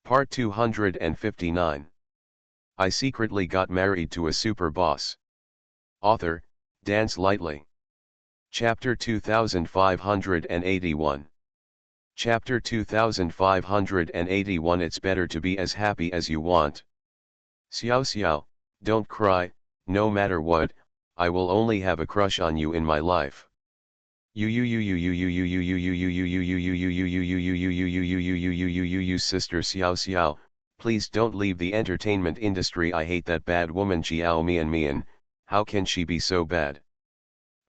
Part 259. I secretly got married to a super boss. Author, Dance Lightly. Chapter 2581. Chapter 2581. It's better to be as happy as you want. Xiao Xiao, don't cry, no matter what, I will only have a crush on you in my life. Sister Xiao Xiao, please don't leave the entertainment industry. I hate that bad woman Jiao Mian. How can she be so bad?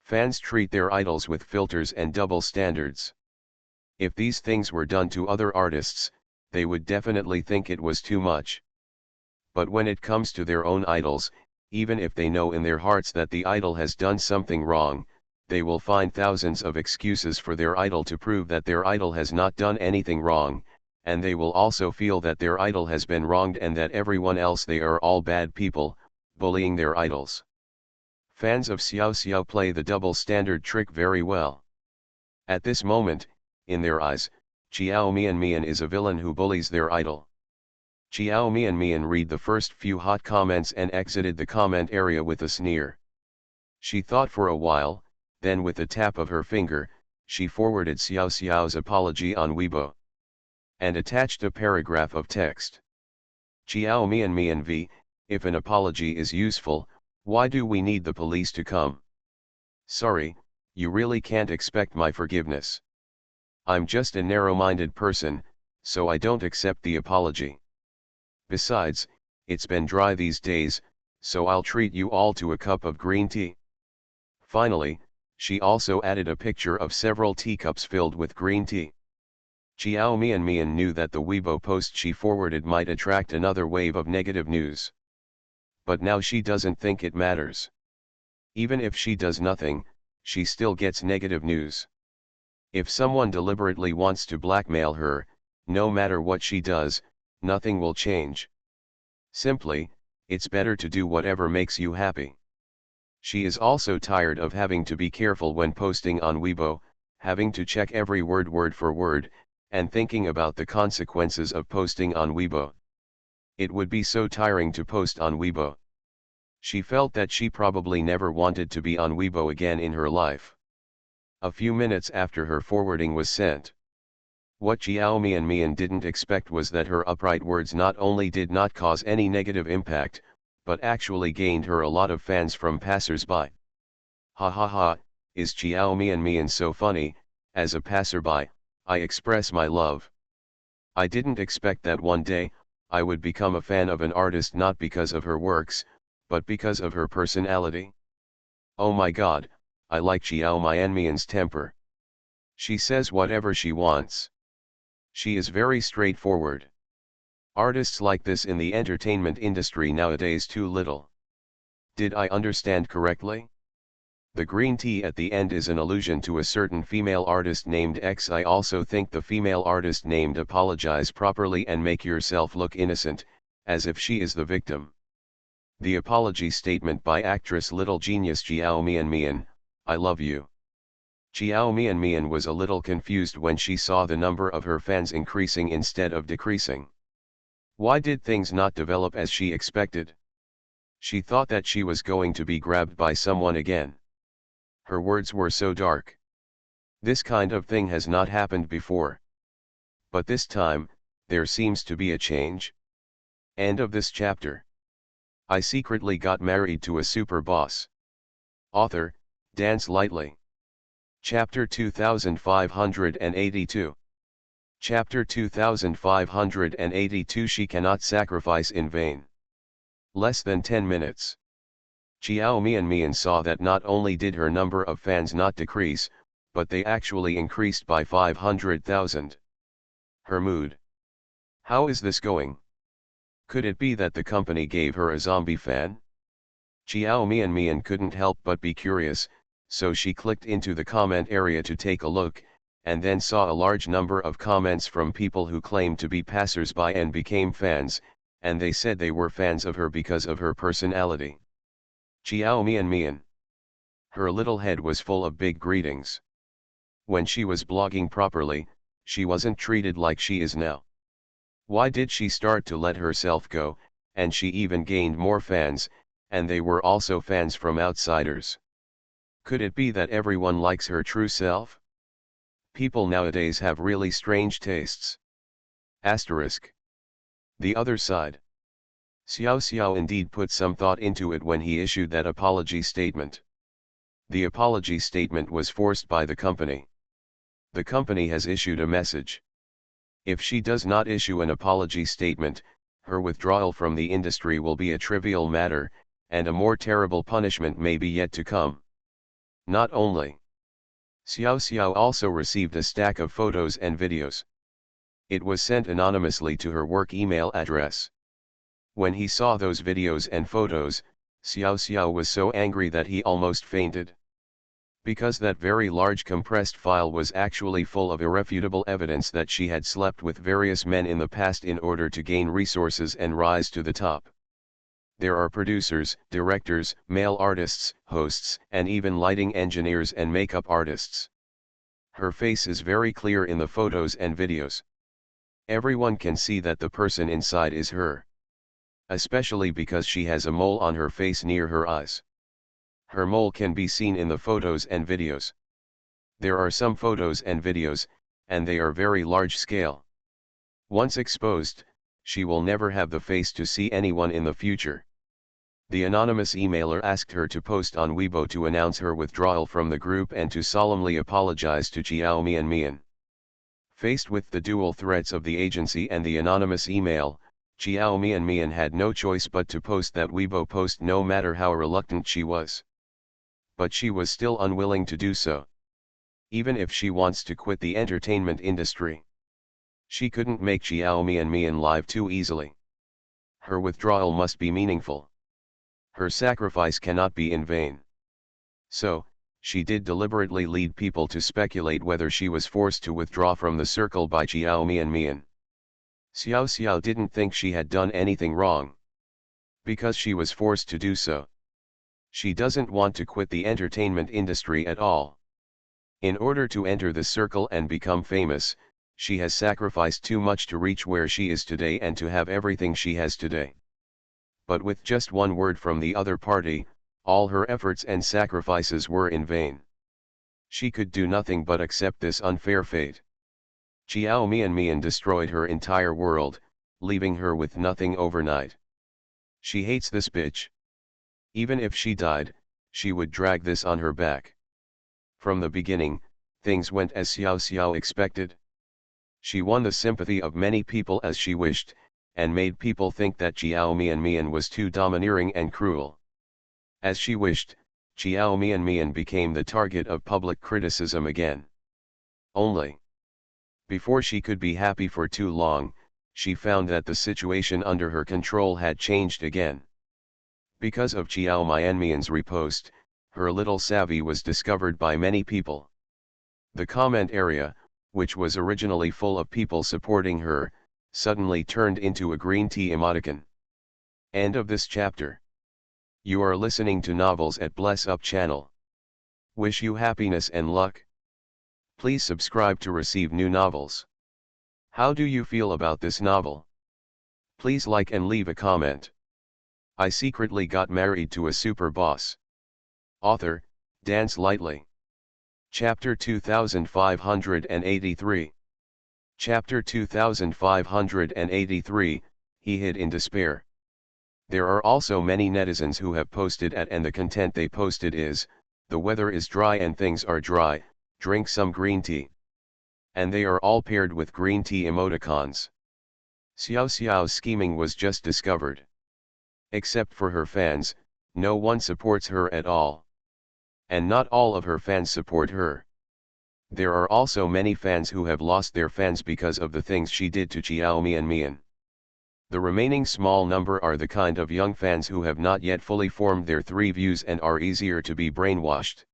Fans treat their idols with filters and double standards. If these things were done to other artists, they would definitely think it was too much. But when it comes to their own idols, even if they know in their hearts that the idol has done something wrong, they will find thousands of excuses for their idol to prove that their idol has not done anything wrong, and they will also feel that their idol has been wronged and that everyone else, they are all bad people, bullying their idols. Fans of Xiao Xiao play the double standard trick very well. At this moment, in their eyes, Jiao Mian is a villain who bullies their idol. Jiao Mian read the first few hot comments and exited the comment area with a sneer. She thought for a while, then with a tap of her finger, she forwarded Xiao Xiao's apology on Weibo and attached a paragraph of text. Jiao Mian v, if an apology is useful, why do we need the police to come? Sorry, you really can't expect my forgiveness. I'm just a narrow-minded person, so I don't accept the apology. Besides, it's been dry these days, so I'll treat you all to a cup of green tea. Finally, she also added a picture of several teacups filled with green tea. Jiao Mian knew that the Weibo post she forwarded might attract another wave of negative news. But now she doesn't think it matters. Even if she does nothing, she still gets negative news. If someone deliberately wants to blackmail her, no matter what she does, nothing will change. Simply, it's better to do whatever makes you happy. She is also tired of having to be careful when posting on Weibo, having to check every word for word, and thinking about the consequences of posting on Weibo. It would be so tiring to post on Weibo. She felt that she probably never wanted to be on Weibo again in her life. A few minutes after her forwarding was sent. What Jiao Mian didn't expect was that her upright words not only did not cause any negative impact, but actually gained her a lot of fans from passers-by. Ha ha ha, is Jiao Mian so funny? As a passerby, I express my love. I didn't expect that one day, I would become a fan of an artist not because of her works, but because of her personality. Oh my god, I like Jiao Mian's temper. She says whatever she wants. She is very straightforward. Artists like this in the entertainment industry nowadays too little. Did I understand correctly? The green tea at the end is an allusion to a certain female artist named X. I also think the female artist named apologize properly and make yourself look innocent, as if she is the victim. The apology statement by actress Little Genius Jiao Mian, I love you. Jiao Mian was a little confused when she saw the number of her fans increasing instead of decreasing. Why did things not develop as she expected? She thought that she was going to be grabbed by someone again. Her words were so dark. This kind of thing has not happened before. But this time, there seems to be a change. End of this chapter. I secretly got married to a super boss. Author, Dance Lightly. Chapter 2582. Chapter 2582. She cannot sacrifice in vain. Less than 10 minutes. Jiao Mian saw that not only did her number of fans not decrease, but they actually increased by 500,000. Her mood. How is this going? Could it be that the company gave her a zombie fan? Jiao Mian couldn't help but be curious, so she clicked into the comment area to take a look, and then saw a large number of comments from people who claimed to be passers-by and became fans, and they said they were fans of her because of her personality. Jiao Mian. Her little head was full of big greetings. When she was blogging properly, she wasn't treated like she is now. Why did she start to let herself go, and she even gained more fans, and they were also fans from outsiders? Could it be that everyone likes her true self? People nowadays have really strange tastes. Asterisk. The other side. Xiao Xiao indeed put some thought into it when he issued that apology statement. The apology statement was forced by the company. The company has issued a message. If she does not issue an apology statement, her withdrawal from the industry will be a trivial matter, and a more terrible punishment may be yet to come. Not only. Xiao Xiao also received a stack of photos and videos. It was sent anonymously to her work email address. When he saw those videos and photos, Xiao Xiao was so angry that he almost fainted. Because that very large compressed file was actually full of irrefutable evidence that she had slept with various men in the past in order to gain resources and rise to the top. There are producers, directors, male artists, hosts, and even lighting engineers and makeup artists. Her face is very clear in the photos and videos. Everyone can see that the person inside is her. Especially because she has a mole on her face near her eyes. Her mole can be seen in the photos and videos. There are some photos and videos, and they are very large scale. Once exposed, she will never have the face to see anyone in the future. The anonymous emailer asked her to post on Weibo to announce her withdrawal from the group and to solemnly apologize to Jiao Mian. Faced with the dual threats of the agency and the anonymous email, Jiao Mian had no choice but to post that Weibo post no matter how reluctant she was. But she was still unwilling to do so. Even if she wants to quit the entertainment industry, she couldn't make Jiao Mian live too easily. Her withdrawal must be meaningful. Her sacrifice cannot be in vain. So, she did deliberately lead people to speculate whether she was forced to withdraw from the circle by Jiao Mian. Xiao Xiao didn't think she had done anything wrong. Because she was forced to do so. She doesn't want to quit the entertainment industry at all. In order to enter the circle and become famous, she has sacrificed too much to reach where she is today and to have everything she has today. But with just one word from the other party, all her efforts and sacrifices were in vain. She could do nothing but accept this unfair fate. Jiao Mian destroyed her entire world, leaving her with nothing overnight. She hates this bitch. Even if she died, she would drag this on her back. From the beginning, things went as Xiao Xiao expected. She won the sympathy of many people as she wished, and made people think that Jiao Mian was too domineering and cruel. As she wished, Jiao Mian became the target of public criticism again. Only. Before she could be happy for too long, she found that the situation under her control had changed again. Because of Jiao Mian's repost, her little savvy was discovered by many people. The comment area, which was originally full of people supporting her, suddenly turned into a green tea emoticon. End of this chapter. You are listening to Novels at Bless Up channel. Wish you happiness and luck. Please subscribe to receive new novels. How do you feel about this novel? Please like and leave a comment. I secretly got married to a super boss. Author, Dance Lightly. Chapter 2583. Chapter 2583, He hid in despair. There are also many netizens who have posted at and the content they posted is, the weather is dry and things are dry, drink some green tea. And they are all paired with green tea emoticons. Xiao Xiao's scheming was just discovered. Except for her fans, no one supports her at all. And not all of her fans support her. There are also many fans who have lost their fans because of the things she did to Jiao Mian. The remaining small number are the kind of young fans who have not yet fully formed their three views and are easier to be brainwashed.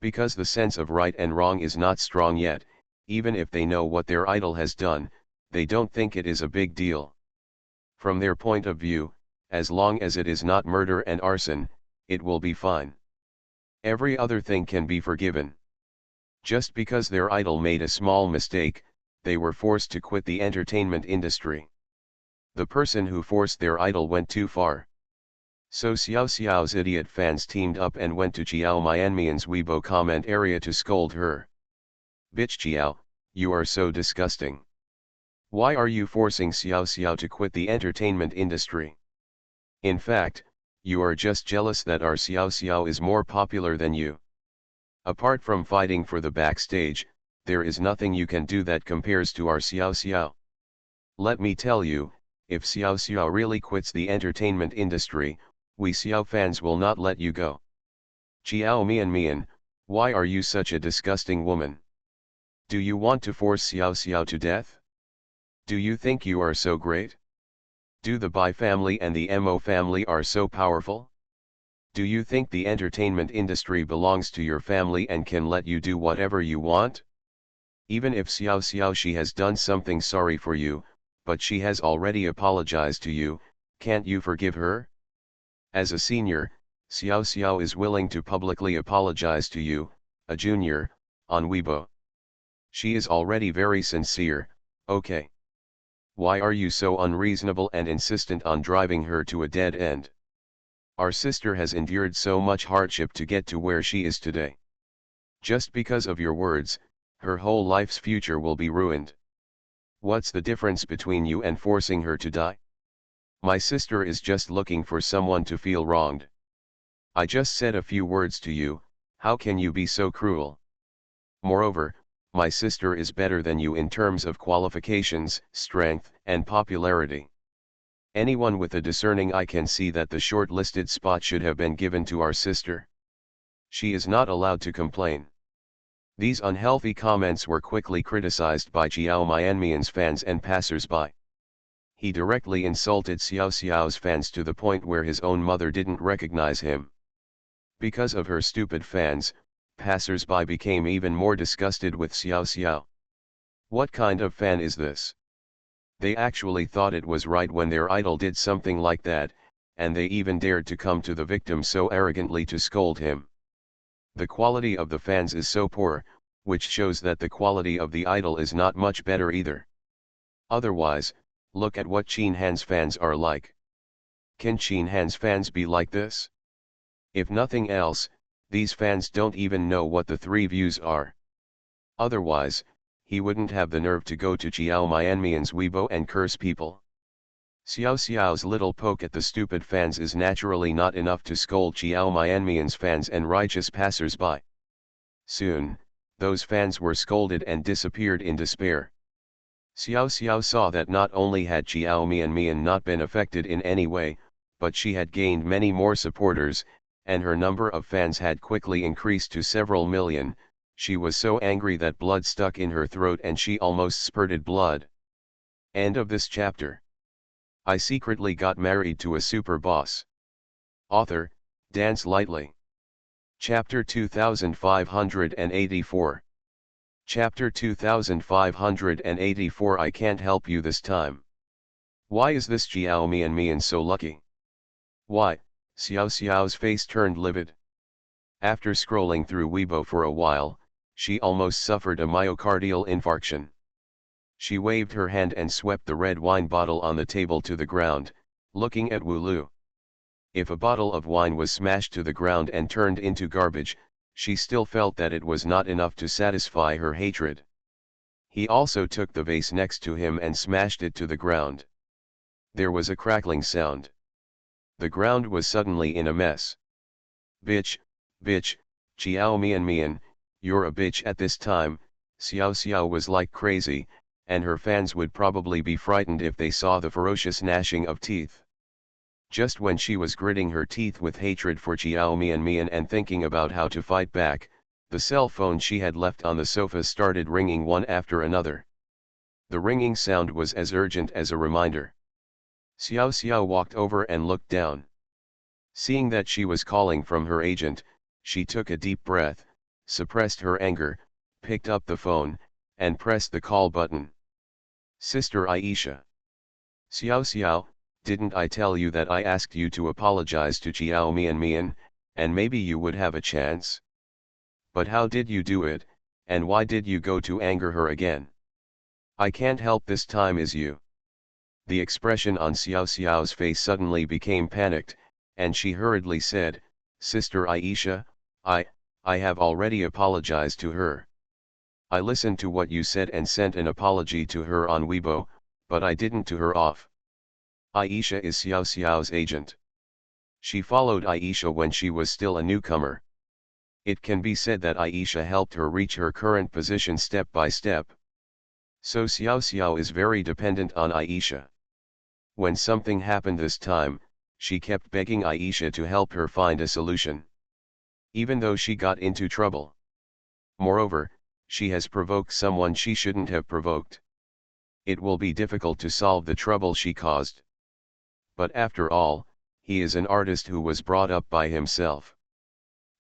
Because the sense of right and wrong is not strong yet, even if they know what their idol has done, they don't think it is a big deal. From their point of view, as long as it is not murder and arson, it will be fine. Every other thing can be forgiven. Just because their idol made a small mistake, they were forced to quit the entertainment industry. The person who forced their idol went too far. So Xiao Xiao's idiot fans teamed up and went to Xiao Mianmian's Weibo comment area to scold her. Bitch Xiao, you are so disgusting. Why are you forcing Xiao Xiao to quit the entertainment industry? In fact, you are just jealous that our Xiao Xiao is more popular than you. Apart from fighting for the backstage, there is nothing you can do that compares to our Xiao Xiao. Let me tell you, if Xiao Xiao really quits the entertainment industry, we Xiao fans will not let you go. Xiao Mian, why are you such a disgusting woman? Do you want to force Xiao Xiao to death? Do you think you are so great? Do the Bai family and the Mo family are so powerful? Do you think the entertainment industry belongs to your family and can let you do whatever you want? Even if Xiao Xiao she has done something sorry for you, but she has already apologized to you, can't you forgive her? As a senior, Xiao Xiao is willing to publicly apologize to you, a junior, on Weibo. She is already very sincere, okay. Why are you so unreasonable and insistent on driving her to a dead end? Our sister has endured so much hardship to get to where she is today. Just because of your words, her whole life's future will be ruined. What's the difference between you and forcing her to die? My sister is just looking for someone to feel wronged. I just said a few words to you, how can you be so cruel? Moreover, my sister is better than you in terms of qualifications, strength, and popularity. Anyone with a discerning eye can see that the short-listed spot should have been given to our sister. She is not allowed to complain. These unhealthy comments were quickly criticized by Xiao Mianmian's fans and passers-by. He directly insulted Xiao Xiao's fans to the point where his own mother didn't recognize him. Because of her stupid fans, passers-by became even more disgusted with Xiao Xiao. What kind of fan is this? They actually thought it was right when their idol did something like that, and they even dared to come to the victim so arrogantly to scold him. The quality of the fans is so poor, which shows that the quality of the idol is not much better either. Otherwise, look at what Qin Han's fans are like. Can Qin Han's fans be like this? If nothing else, these fans don't even know what the three views are. Otherwise, he wouldn't have the nerve to go to Xiao Mianmian's Weibo and curse people. Xiao Xiao's little poke at the stupid fans is naturally not enough to scold Xiao Mianmian's fans and righteous passers-by. Soon, those fans were scolded and disappeared in despair. Xiao Xiao saw that not only had Xiao Mian not been affected in any way, but she had gained many more supporters, and her number of fans had quickly increased to several million. She was so angry that blood stuck in her throat and she almost spurted blood. End of this chapter. I secretly got married to a super boss. Author, Dance Lightly. Chapter 2584. Chapter 2584 I can't help you this time. Why is this Xiao Mian so lucky? Why? Xiao Xiao's face turned livid. After scrolling through Weibo for a while, she almost suffered a myocardial infarction. She waved her hand and swept the red wine bottle on the table to the ground, looking at Wu Lu. If a bottle of wine was smashed to the ground and turned into garbage, she still felt that it was not enough to satisfy her hatred. He also took the vase next to him and smashed it to the ground. There was a crackling sound. The ground was suddenly in a mess. Bitch, Xiao Mian, you're a bitch. At this time, Xiao Xiao was like crazy, and her fans would probably be frightened if they saw the ferocious gnashing of teeth. Just when she was gritting her teeth with hatred for Xiao Mian and thinking about how to fight back, the cell phone she had left on the sofa started ringing one after another. The ringing sound was as urgent as a reminder. Xiao Xiao walked over and looked down. Seeing that she was calling from her agent, she took a deep breath, suppressed her anger, picked up the phone, and pressed the call button. Sister Aisha. Xiao Xiao, didn't I tell you that I asked you to apologize to Xiao Mian, and maybe you would have a chance? But how did you do it, and why did you go to anger her again? I can't help this time is you. The expression on Xiao Xiao's face suddenly became panicked, and she hurriedly said, Sister Aisha, I have already apologized to her. I listened to what you said and sent an apology to her on Weibo, but I didn't to her off. Aisha is Xiao Xiao's agent. She followed Aisha when she was still a newcomer. It can be said that Aisha helped her reach her current position step by step. So Xiao Xiao is very dependent on Aisha. When something happened this time, she kept begging Aisha to help her find a solution. Even though she got into trouble. Moreover, she has provoked someone she shouldn't have provoked. It will be difficult to solve the trouble she caused. But after all, he is an artist who was brought up by himself.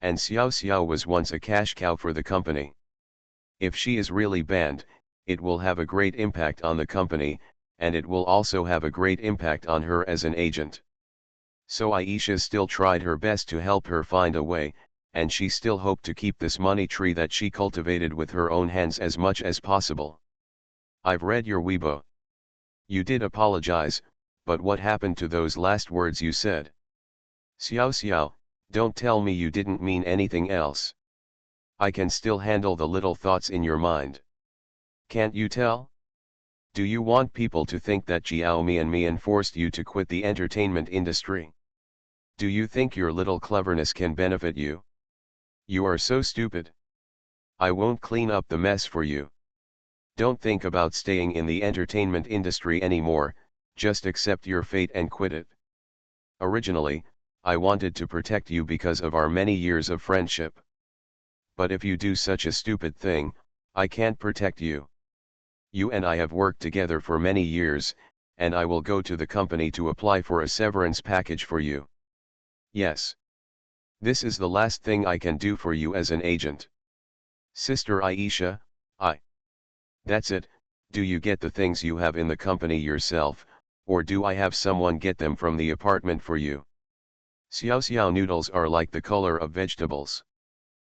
And Xiao Xiao was once a cash cow for the company. If she is really banned, it will have a great impact on the company, and it will also have a great impact on her as an agent. So Aisha still tried her best to help her find a way, and she still hoped to keep this money tree that she cultivated with her own hands as much as possible. I've read your Weibo. You did apologize, but what happened to those last words you said? Xiao Xiao, don't tell me you didn't mean anything else. I can still handle the little thoughts in your mind. Can't you tell? Do you want people to think that Jiao Mian forced you to quit the entertainment industry? Do you think your little cleverness can benefit you? You are so stupid. I won't clean up the mess for you. Don't think about staying in the entertainment industry anymore, just accept your fate and quit it. Originally, I wanted to protect you because of our many years of friendship. But if you do such a stupid thing, I can't protect you. You and I have worked together for many years, and I will go to the company to apply for a severance package for you. Yes. This is the last thing I can do for you as an agent. Sister Aisha, That's it, do you get the things you have in the company yourself, or do I have someone get them from the apartment for you? Xiao Xiao noodles are like the color of vegetables.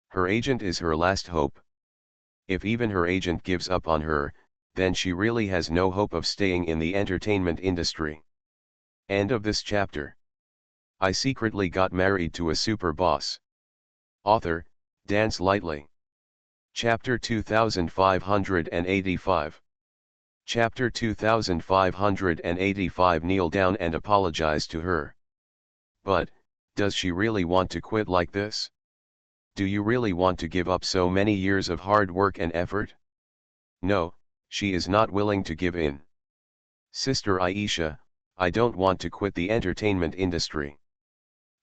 Her agent is her last hope. If even her agent gives up on her, then she really has no hope of staying in the entertainment industry. End of this chapter. I secretly got married to a super boss. Author, Dance Lightly. Chapter 2585. Chapter 2585. Kneel down and apologize to her. But, does she really want to quit like this? Do you really want to give up so many years of hard work and effort? No, she is not willing to give in. Sister Aisha, I don't want to quit the entertainment industry.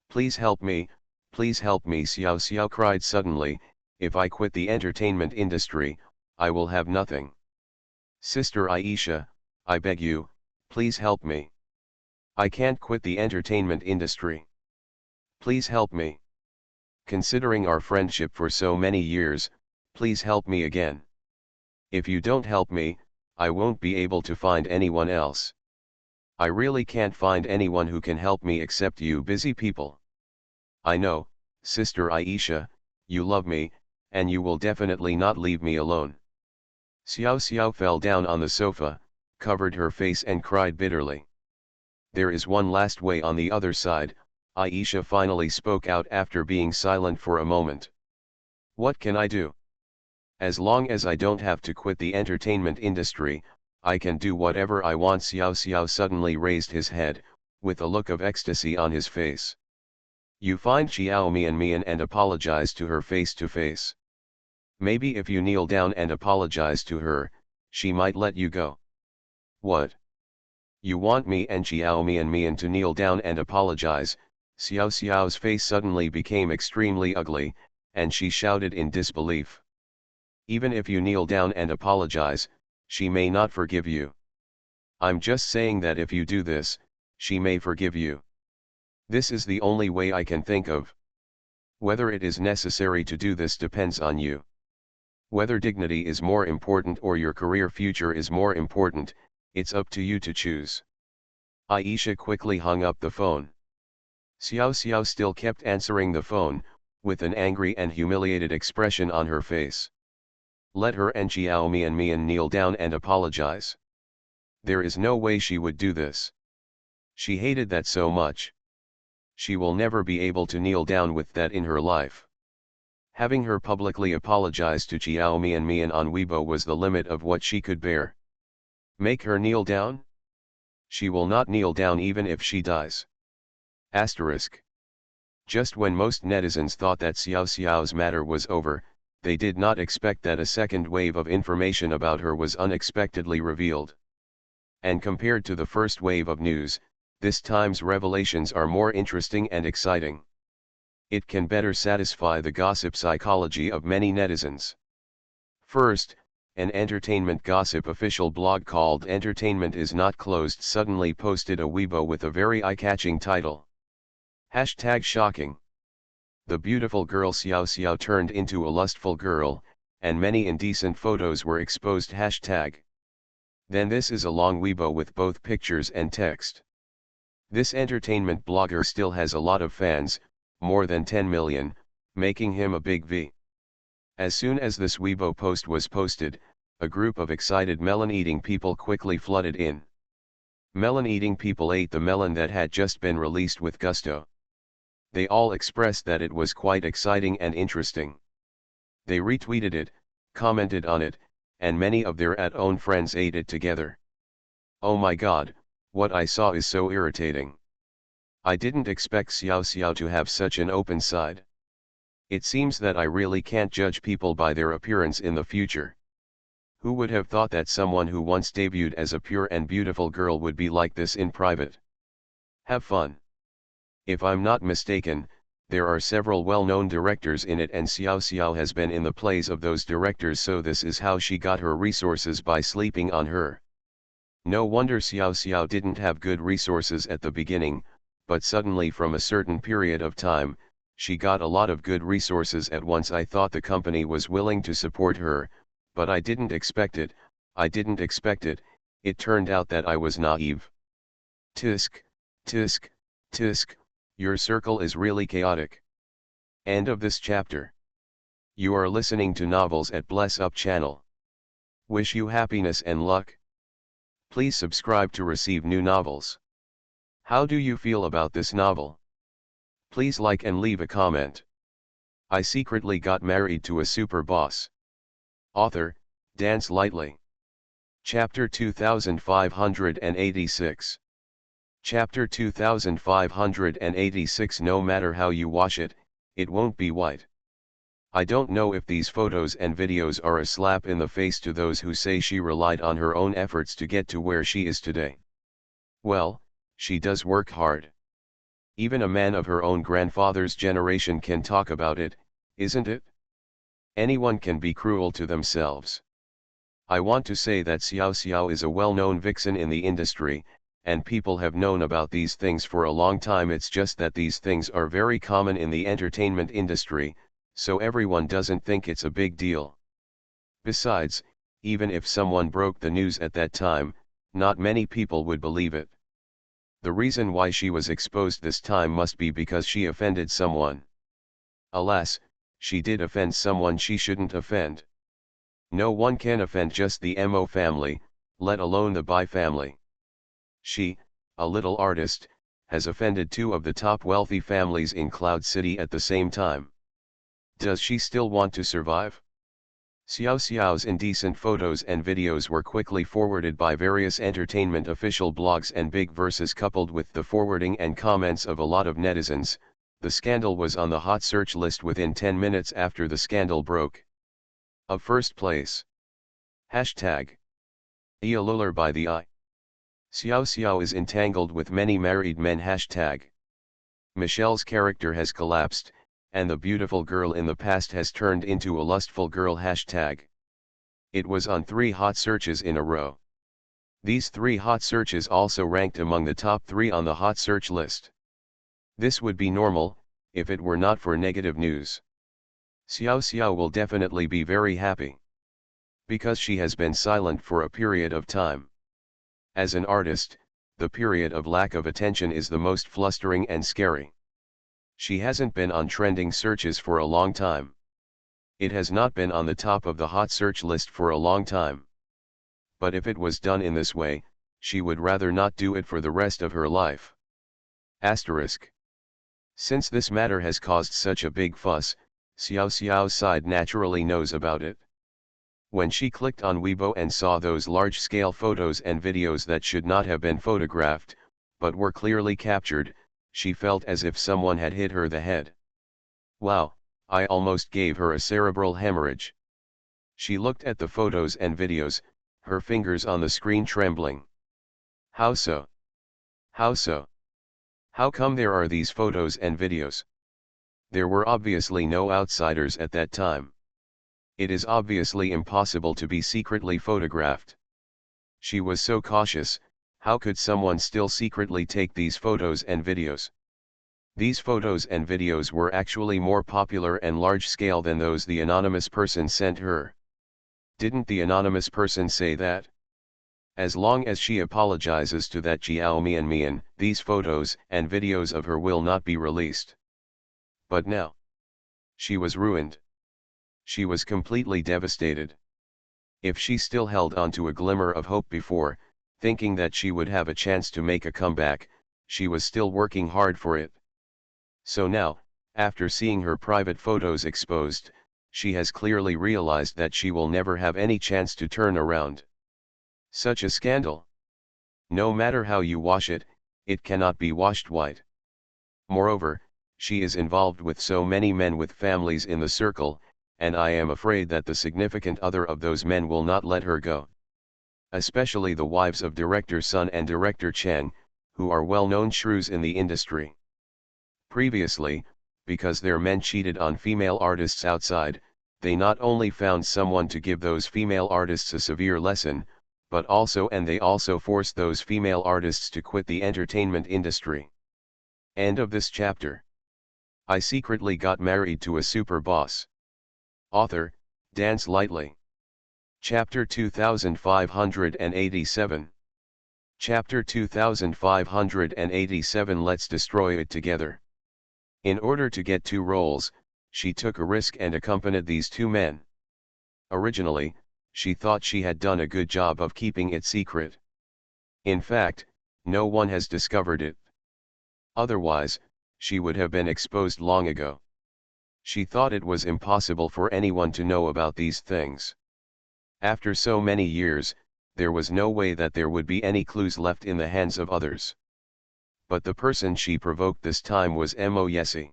Please help me, Xiao Xiao cried suddenly, if I quit the entertainment industry, I will have nothing. Sister Aisha, I beg you, please help me. I can't quit the entertainment industry. Please help me. Considering our friendship for so many years, please help me again. If you don't help me, I won't be able to find anyone else. I really can't find anyone who can help me except you busy people. I know, Sister Aisha, you love me, and you will definitely not leave me alone. Xiao Xiao fell down on the sofa, covered her face and cried bitterly. There is one last way on the other side, Aisha finally spoke out after being silent for a moment. What can I do? As long as I don't have to quit the entertainment industry, I can do whatever I want. Xiao Xiao suddenly raised his head, with a look of ecstasy on his face. You find Xiao Mian and apologize to her face to face. Maybe if you kneel down and apologize to her, she might let you go. What? You want me and Xiao Mian to kneel down and apologize? Xiao Xiao's face suddenly became extremely ugly, and she shouted in disbelief. Even if you kneel down and apologize, she may not forgive you. I'm just saying that if you do this, she may forgive you. This is the only way I can think of. Whether it is necessary to do this depends on you. Whether dignity is more important or your career future is more important, it's up to you to choose. Aisha quickly hung up the phone. Xiao Xiao still kept answering the phone, with an angry and humiliated expression on her face. Let her and Xiao Mian kneel down and apologize. There is no way she would do this. She hated that so much. She will never be able to kneel down with that in her life. Having her publicly apologize to Xiao Mian on Weibo was the limit of what she could bear. Make her kneel down? She will not kneel down even if she dies. Asterisk. Just when most netizens thought that Xiao Xiao's matter was over, they did not expect that a second wave of information about her was unexpectedly revealed. And compared to the first wave of news, this time's revelations are more interesting and exciting. It can better satisfy the gossip psychology of many netizens. First, an entertainment gossip official blog called Entertainment Is Not Closed suddenly posted a Weibo with a very eye-catching title. #shocking. The beautiful girl Xiao Xiao turned into a lustful girl, and many indecent photos were exposed. Then this is a long Weibo with both pictures and text. This entertainment blogger still has a lot of fans, more than 10 million, making him a big V. As soon as this Weibo post was posted, a group of excited melon-eating people quickly flooded in. Melon-eating people ate the melon that had just been released with gusto. They all expressed that it was quite exciting and interesting. They retweeted it, commented on it, and many of their own friends ate it together. Oh my god, what I saw is so irritating. I didn't expect Xiao Xiao to have such an open side. It seems that I really can't judge people by their appearance in the future. Who would have thought that someone who once debuted as a pure and beautiful girl would be like this in private? Have fun. If I'm not mistaken, there are several well-known directors in it and Xiao Xiao has been in the plays of those directors, so this is how she got her resources, by sleeping on her. No wonder Xiao Xiao didn't have good resources at the beginning, but suddenly from a certain period of time, she got a lot of good resources at once. I thought the company was willing to support her, but I didn't expect it, it turned out that I was naive. Tisk, tisk, tisk, your circle is really chaotic. End of this chapter. You are listening to Novels at Bless Up channel. Wish you happiness and luck. Please subscribe to receive new novels. How do you feel about this novel? Please like and leave a comment. I secretly got married to a super boss. Author, Dance Lightly. Chapter 2586. Chapter 2586. No matter how you wash it, it won't be white. I don't know if these photos and videos are a slap in the face to those who say she relied on her own efforts to get to where she is today. Well, she does work hard. Even a man of her own grandfather's generation can talk about it, isn't it? Anyone can be cruel to themselves. I want to say that Xiao Xiao is a well-known vixen in the industry, and people have known about these things for a long time. It's just that these things are very common in the entertainment industry, so everyone doesn't think it's a big deal. Besides, even if someone broke the news at that time, not many people would believe it. The reason why she was exposed this time must be because she offended someone. Alas, she did offend someone she shouldn't offend. No one can offend just the Mo family, let alone the Bai family. She, a little artist, has offended two of the top wealthy families in Cloud City at the same time. Does she still want to survive? Xiao Xiao's indecent photos and videos were quickly forwarded by various entertainment official blogs and big verses, coupled with the forwarding and comments of a lot of netizens. The scandal was on the hot search list within 10 minutes after the scandal broke. Of first place. Hashtag. Eolular by the eye. Xiao Xiao is entangled with many married men. Hashtag. Michelle's character has collapsed, and the beautiful girl in the past has turned into a lustful girl. Hashtag. It was on 3 hot searches in a row. These 3 hot searches also ranked among the top 3 on the hot search list. This would be normal, if it were not for negative news. Xiao Xiao will definitely be very happy. Because she has been silent for a period of time. As an artist, the period of lack of attention is the most flustering and scary. She hasn't been on trending searches for a long time. It has not been on the top of the hot search list for a long time. But if it was done in this way, she would rather not do it for the rest of her life. Asterisk. Since this matter has caused such a big fuss, Xiao Xiao's side naturally knows about it. When she clicked on Weibo and saw those large-scale photos and videos that should not have been photographed, but were clearly captured, she felt as if someone had hit her the head. Wow, I almost gave her a cerebral hemorrhage. She looked at the photos and videos, her fingers on the screen trembling. How so? How so? How come there are these photos and videos? There were obviously no outsiders at that time. It is obviously impossible to be secretly photographed. She was so cautious, how could someone still secretly take these photos and videos? These photos and videos were actually more popular and large-scale than those the anonymous person sent her. Didn't the anonymous person say that? As long as she apologizes to that Jiao Mian, these photos and videos of her will not be released. But now, she was ruined. She was completely devastated. If she still held on to a glimmer of hope before, thinking that she would have a chance to make a comeback, she was still working hard for it. So now, after seeing her private photos exposed, she has clearly realized that she will never have any chance to turn around. Such a scandal. No matter how you wash it, it cannot be washed white. Moreover, she is involved with so many men with families in the circle, and I am afraid that the significant other of those men will not let her go. Especially the wives of Director Sun and Director Chen, who are well-known shrews in the industry. Previously, because their men cheated on female artists outside, they not only found someone to give those female artists a severe lesson, but they also forced those female artists to quit the entertainment industry. End of this chapter. I secretly got married to a super boss. Author, Dance Lightly. Chapter 2587. Chapter 2587. Let's destroy it together. In order to get 2 roles, she took a risk and accompanied these 2 men. Originally, she thought she had done a good job of keeping it secret. In fact, no one has discovered it. Otherwise, she would have been exposed long ago. She thought it was impossible for anyone to know about these things. After so many years, there was no way that there would be any clues left in the hands of others. But the person she provoked this time was Mo Yesi.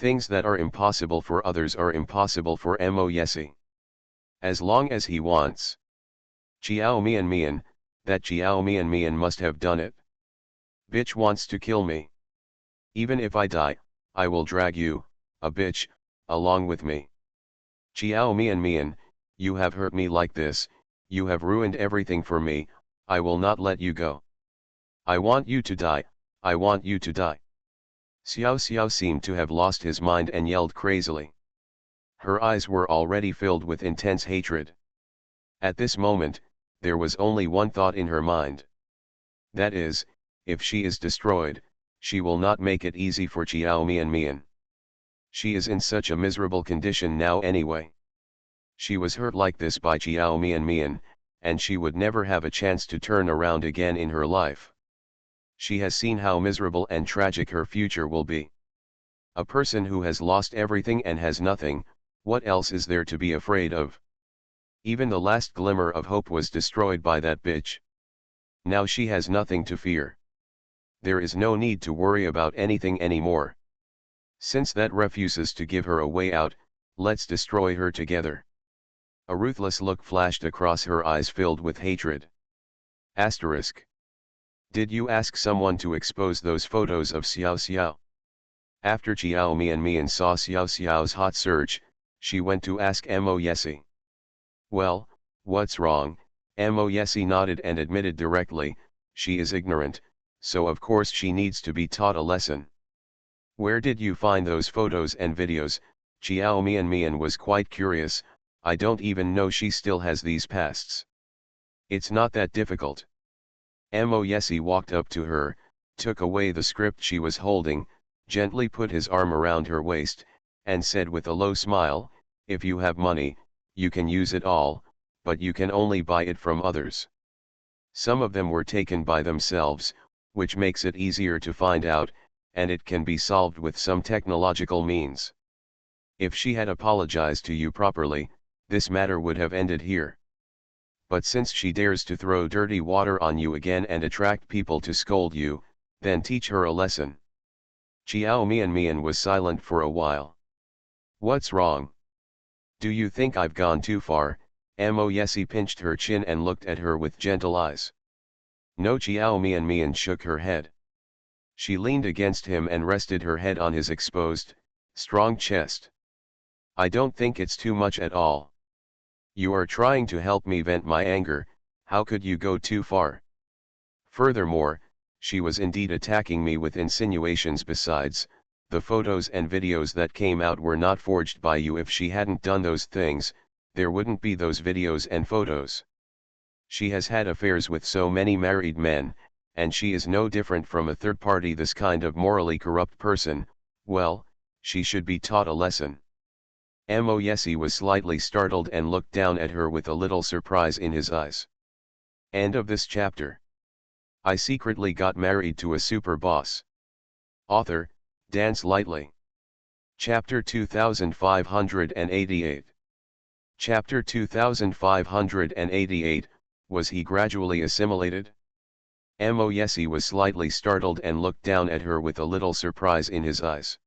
Things that are impossible for others are impossible for Mo Yesi. As long as he wants. Jiao Mian, that Jiao Mian must have done it. Bitch wants to kill me. Even if I die, I will drag you, a bitch, along with me. Jiao Mian, you have hurt me like this, you have ruined everything for me, I will not let you go. I want you to die, I want you to die. Xiao Xiao seemed to have lost his mind and yelled crazily. Her eyes were already filled with intense hatred. At this moment, there was only one thought in her mind. That is, if she is destroyed, she will not make it easy for Jiao Mian. She is in such a miserable condition now anyway. She was hurt like this by Jiao Mian, and she would never have a chance to turn around again in her life. She has seen how miserable and tragic her future will be. A person who has lost everything and has nothing, what else is there to be afraid of? Even the last glimmer of hope was destroyed by that bitch. Now she has nothing to fear. There is no need to worry about anything anymore. Since that refuses to give her a way out, let's destroy her together. A ruthless look flashed across her eyes filled with hatred. Asterisk. Did you ask someone to expose those photos of Xiao Xiao? After Jiao Mian saw Xiao Xiao's hot search, she went to ask Mo Yesi. Well, what's wrong? Mo Yesi nodded and admitted directly, she is ignorant, so of course she needs to be taught a lesson. Where did you find those photos and videos? Jiao Mian was quite curious. I don't even know she still has these pasts. It's not that difficult. Mo Yesi walked up to her, took away the script she was holding, gently put his arm around her waist, and said with a low smile, If you have money, you can use it all, but you can only buy it from others. Some of them were taken by themselves, which makes it easier to find out, and it can be solved with some technological means. If she had apologized to you properly, this matter would have ended here. But since she dares to throw dirty water on you again and attract people to scold you, then teach her a lesson. Chiao Mian was silent for a while. What's wrong? Do you think I've gone too far? Mo Yesi pinched her chin and looked at her with gentle eyes. No, Chiao Mian shook her head. She leaned against him and rested her head on his exposed, strong chest. I don't think it's too much at all. You are trying to help me vent my anger, how could you go too far? Furthermore, she was indeed attacking me with insinuations. Besides, the photos and videos that came out were not forged by you. If she hadn't done those things, there wouldn't be those videos and photos. She has had affairs with so many married men, and she is no different from a third party. This kind of morally corrupt person, well, she should be taught a lesson. Mo Yesi was slightly startled and looked down at her with a little surprise in his eyes. End of this chapter. I secretly got married to a super boss. Author, Dance Lightly. Chapter 2588. Chapter 2588, was he gradually assimilated? Mo Yesi was slightly startled and looked down at her with a little surprise in his eyes.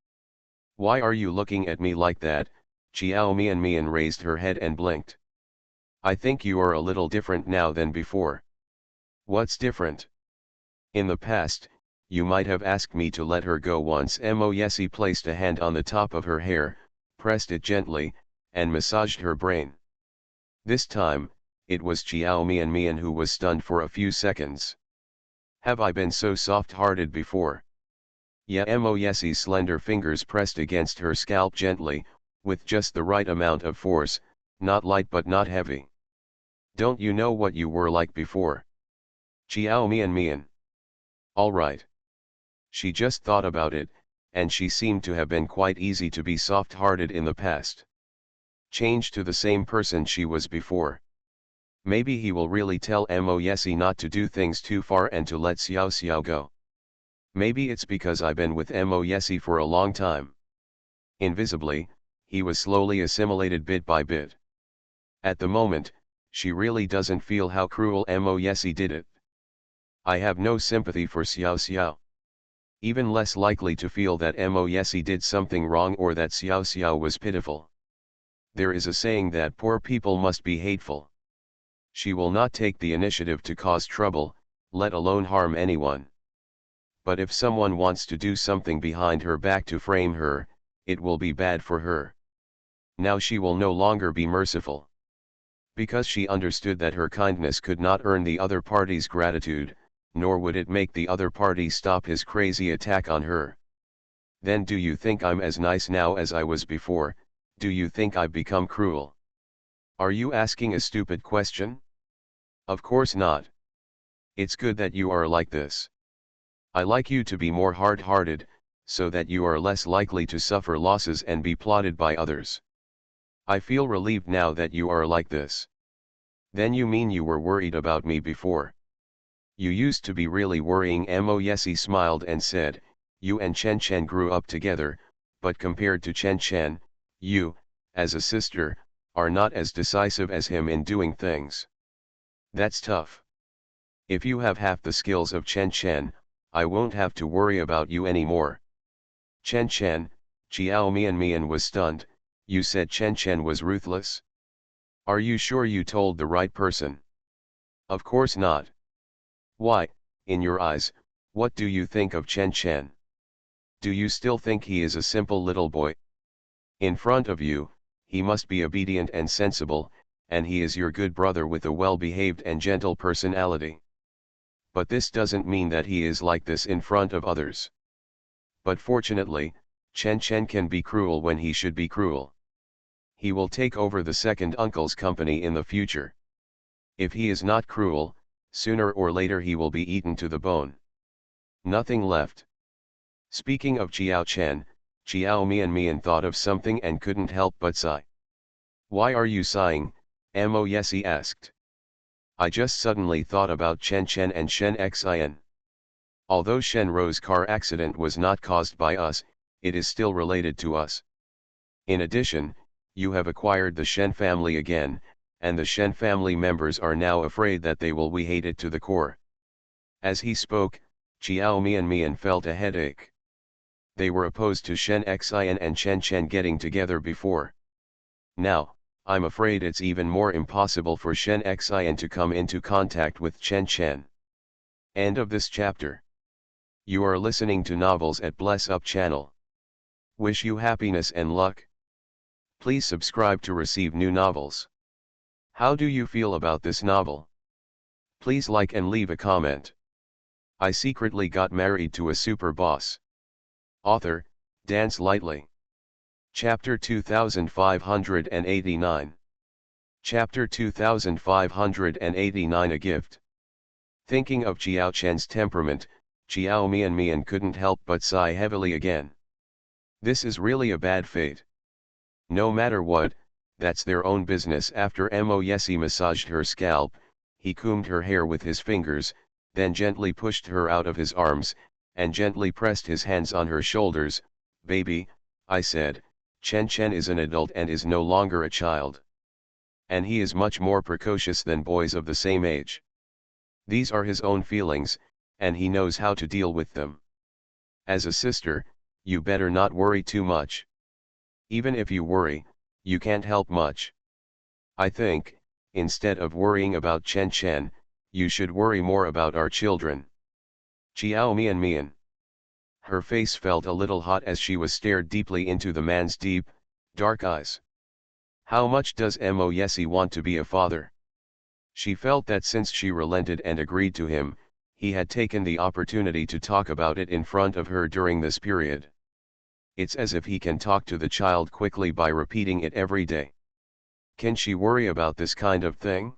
Why are you looking at me like that? Chiao Mian raised her head and blinked. I think you are a little different now than before. What's different? In the past, you might have asked me to let her go once. Mo Yesi placed a hand on the top of her hair, pressed it gently, and massaged her brain. This time, it was Chiao Mian who was stunned for a few seconds. Have I been so soft-hearted before? Yeah. Mo Yesi's slender fingers pressed against her scalp gently, with just the right amount of force, not light but not heavy. Don't you know what you were like before? Chiao Mian. All right. She just thought about it, and she seemed to have been quite easy to be soft-hearted in the past. Change to the same person she was before. Maybe he will really tell Mo Yesi not to do things too far and to let Xiao go. Maybe it's because I've been with Mo Yesi for a long time. Invisibly, he was slowly assimilated bit by bit. At the moment, she really doesn't feel how cruel Mo Yesi did it. I have no sympathy for Xiao. Even less likely to feel that Mo Yesi did something wrong or that Xiao was pitiful. There is a saying that poor people must be hateful. She will not take the initiative to cause trouble, let alone harm anyone. But if someone wants to do something behind her back to frame her, it will be bad for her. Now she will no longer be merciful. Because she understood that her kindness could not earn the other party's gratitude, nor would it make the other party stop his crazy attack on her. Then do you think I'm as nice now as I was before? Do you think I've become cruel? Are you asking a stupid question? Of course not. It's good that you are like this. I like you to be more hard-hearted, so that you are less likely to suffer losses and be plotted by others. I feel relieved now that you are like this. Then you mean you were worried about me before? You used to be really worrying. Mo Yesi smiled and said, you and Chen grew up together, but compared to Chen, you, as a sister, are not as decisive as him in doing things. That's tough. If you have half the skills of Chen, I won't have to worry about you anymore. Chen, Chiao Mian was stunned. You said Chen was ruthless? Are you sure you told the right person? Of course not. Why, in your eyes, what do you think of Chen? Do you still think he is a simple little boy? In front of you, he must be obedient and sensible, and he is your good brother with a well-behaved and gentle personality. But this doesn't mean that he is like this in front of others. But fortunately, Chen can be cruel when he should be cruel. He will take over the second uncle's company in the future. If he is not cruel, sooner or later he will be eaten to the bone. Nothing left. Speaking of Chiao Mian thought of something and couldn't help but sigh. Why are you sighing? Mo Yesi asked. I just suddenly thought about Chen Chen and Shen Xin. Although Shen Ro's car accident was not caused by us, it is still related to us. In addition, you have acquired the Shen family again, and the Shen family members are now afraid that we hate it to the core. As he spoke, Chiao Mian felt a headache. They were opposed to Shen Xin and Chen Chen getting together before. Now, I'm afraid it's even more impossible for Shen Xin to come into contact with Chen Chen. End of this chapter. You are listening to Novels at Bless Up channel. Wish you happiness and luck. Please subscribe to receive new novels. How do you feel about this novel? Please like and leave a comment. I secretly got married to a super boss. Author, Dance Lightly. Chapter 2589. Chapter 2589 A Gift. Thinking of Chiao Chen's temperament, Chiao Mian couldn't help but sigh heavily again. This is really a bad fate. No matter what, that's their own business. After Mo Yesi massaged her scalp, he combed her hair with his fingers, then gently pushed her out of his arms, and gently pressed his hands on her shoulders. Baby, I said, Chen Chen is an adult and is no longer a child. And he is much more precocious than boys of the same age. These are his own feelings, and he knows how to deal with them. As a sister, you better not worry too much. Even if you worry, you can't help much. I think, instead of worrying about Chen Chen, you should worry more about our children. Chiao Mian. Her face felt a little hot as she was stared deeply into the man's deep, dark eyes. How much does Mo Yesi want to be a father? She felt that since she relented and agreed to him, he had taken the opportunity to talk about it in front of her during this period. It's as if he can talk to the child quickly by repeating it every day. Can she worry about this kind of thing?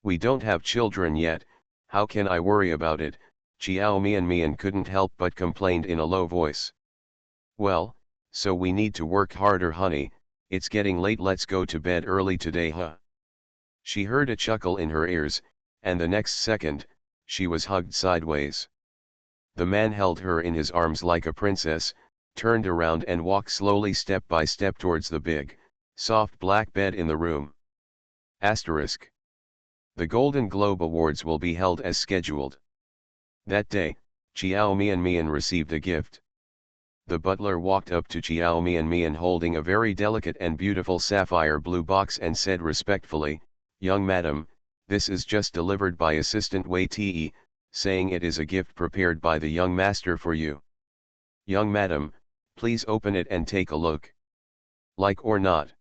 We don't have children yet, how can I worry about it? Chiao Mian couldn't help but complained in a low voice. Well, so we need to work harder, honey. It's getting late, let's go to bed early today, huh? She heard a chuckle in her ears, and the next second, she was hugged sideways. The man held her in his arms like a princess, turned around and walked slowly step by step towards the big, soft black bed in the room. Asterisk. The Golden Globe Awards will be held as scheduled. That day, Chiao Mian received a gift. The butler walked up to Chiao Mian holding a very delicate and beautiful sapphire blue box and said respectfully, "Young madam, this is just delivered by Assistant Wei Te, saying it is a gift prepared by the young master for you. Young madam, please open it and take a look. Like or not?"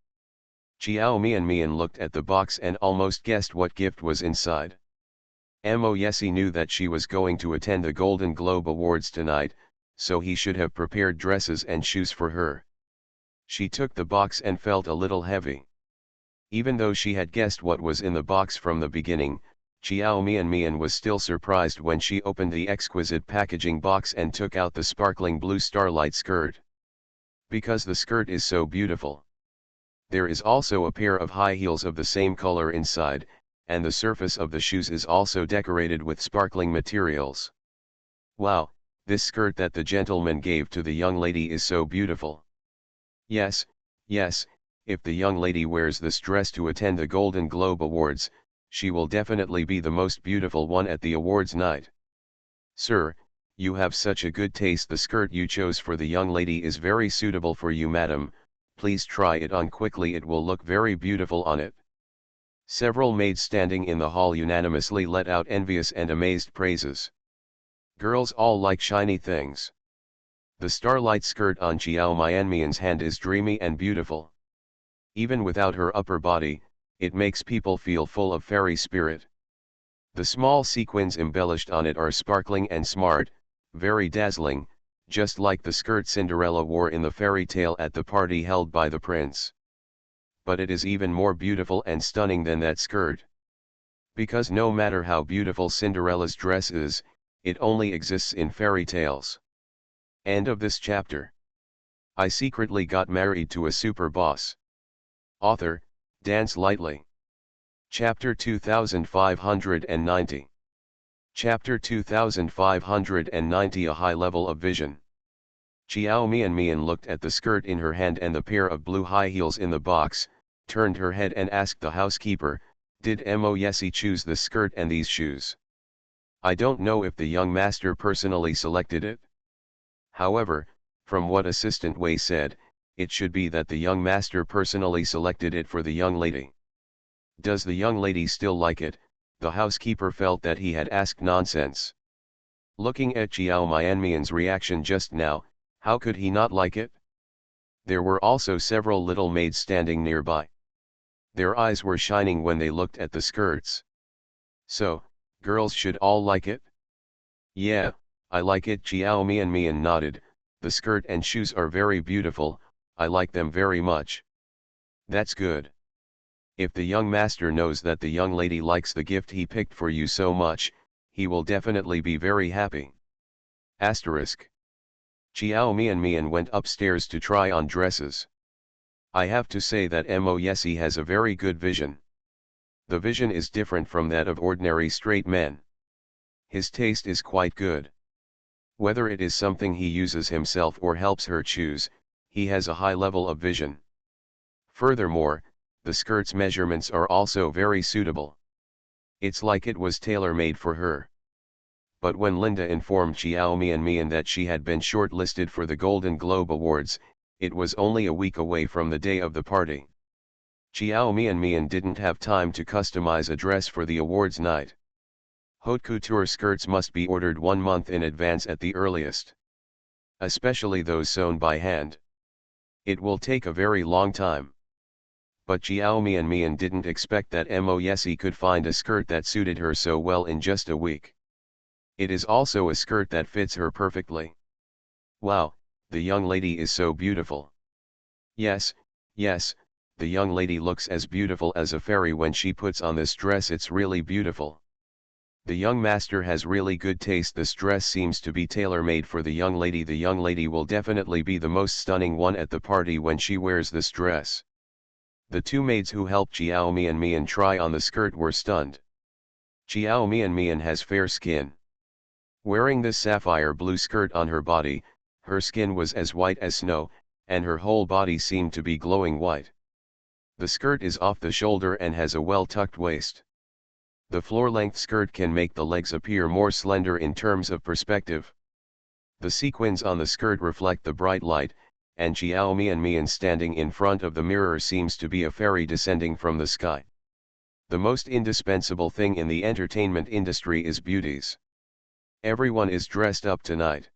Chiao Mian looked at the box and almost guessed what gift was inside. Mo Yesi knew that she was going to attend the Golden Globe Awards tonight, so he should have prepared dresses and shoes for her. She took the box and felt a little heavy. Even though she had guessed what was in the box from the beginning, Chiao Mian was still surprised when she opened the exquisite packaging box and took out the sparkling blue starlight skirt. Because the skirt is so beautiful. There is also a pair of high heels of the same color inside, and the surface of the shoes is also decorated with sparkling materials. Wow, this skirt that the gentleman gave to the young lady is so beautiful. Yes, if the young lady wears this dress to attend the Golden Globe Awards, she will definitely be the most beautiful one at the awards night. Sir, you have such a good taste. The skirt you chose for the young lady is very suitable for you, madam. Please try it on quickly, it will look very beautiful on it. Several maids standing in the hall unanimously let out envious and amazed praises. Girls all like shiny things. The starlight skirt on Chiao Mian's hand is dreamy and beautiful. Even without her upper body, it makes people feel full of fairy spirit. The small sequins embellished on it are sparkling and smart, very dazzling, just like the skirt Cinderella wore in the fairy tale at the party held by the prince. But it is even more beautiful and stunning than that skirt. Because no matter how beautiful Cinderella's dress is, it only exists in fairy tales. End of this chapter. I secretly got married to a super boss. Author, Dance lightly. Chapter 2590. Chapter 2590. A high level of vision. Xiao Mian looked at the skirt in her hand and the pair of blue high heels in the box, turned her head and asked the housekeeper, "Did Mo Yesi choose the skirt and these shoes?" "I don't know if the young master personally selected it. However, from what Assistant Wei said, it should be that the young master personally selected it for the young lady." "Does the young lady still like it?" The housekeeper felt that he had asked nonsense. Looking at Xiao Mianmian's reaction just now, how could he not like it? There were also several little maids standing nearby. Their eyes were shining when they looked at the skirts. "So, girls should all like it?" "Yeah, I like it." Xiao Mian nodded. "The skirt and shoes are very beautiful, I like them very much." "That's good. If the young master knows that the young lady likes the gift he picked for you so much, he will definitely be very happy." Asterisk. Xiao Mian went upstairs to try on dresses. "I have to say that Mo Yesi has a very good vision. The vision is different from that of ordinary straight men. His taste is quite good. Whether it is something he uses himself or helps her choose, he has a high level of vision. Furthermore, the skirt's measurements are also very suitable. It's like it was tailor-made for her." But when Linda informed Xiao Mian that she had been shortlisted for the Golden Globe Awards, it was only a week away from the day of the party. Xiao Mian didn't have time to customize a dress for the awards night. Haute couture skirts must be ordered 1 month in advance at the earliest. Especially those sewn by hand. It will take a very long time. But Xiao Mian didn't expect that Mo Yesi could find a skirt that suited her so well in just a week. It is also a skirt that fits her perfectly. "Wow, the young lady is so beautiful." Yes, the young lady looks as beautiful as a fairy when she puts on this dress. It's really beautiful. The young master has really good taste. This dress seems to be tailor-made for the young lady. The young lady will definitely be the most stunning one at the party when she wears this dress. The two maids who helped Xiao Mian try on the skirt were stunned. Xiao Mian has fair skin. Wearing this sapphire blue skirt on her body, her skin was as white as snow, and her whole body seemed to be glowing white. The skirt is off the shoulder and has a well-tucked waist. The floor-length skirt can make the legs appear more slender in terms of perspective. The sequins on the skirt reflect the bright light, and Xiao Mian standing in front of the mirror seems to be a fairy descending from the sky. The most indispensable thing in the entertainment industry is beauties. Everyone is dressed up tonight.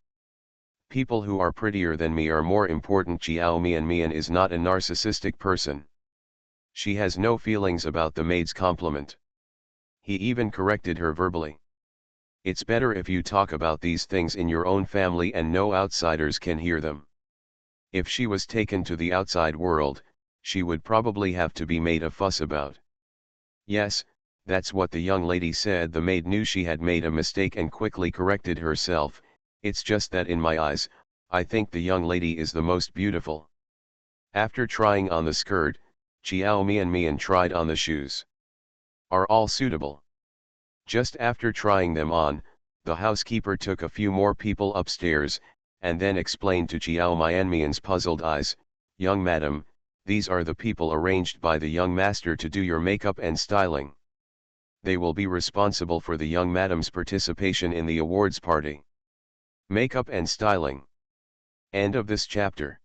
People who are prettier than me are more important. Xiao Mian is not a narcissistic person. She has no feelings about the maid's compliment. He even corrected her verbally. "It's better if you talk about these things in your own family and no outsiders can hear them." If she was taken to the outside world, she would probably have to be made a fuss about. Yes, that's what the young lady said. The maid knew she had made a mistake and quickly corrected herself. "It's just that in my eyes, I think the young lady is the most beautiful." After trying on the skirt, Xiao Mian tried on the shoes. "Are all suitable?" Just after trying them on, the housekeeper took a few more people upstairs, and then explained to Xiao Mian's puzzled eyes, "Young madam, these are the people arranged by the young master to do your makeup and styling. They will be responsible for the young madam's participation in the awards party." Makeup and styling. End of this chapter.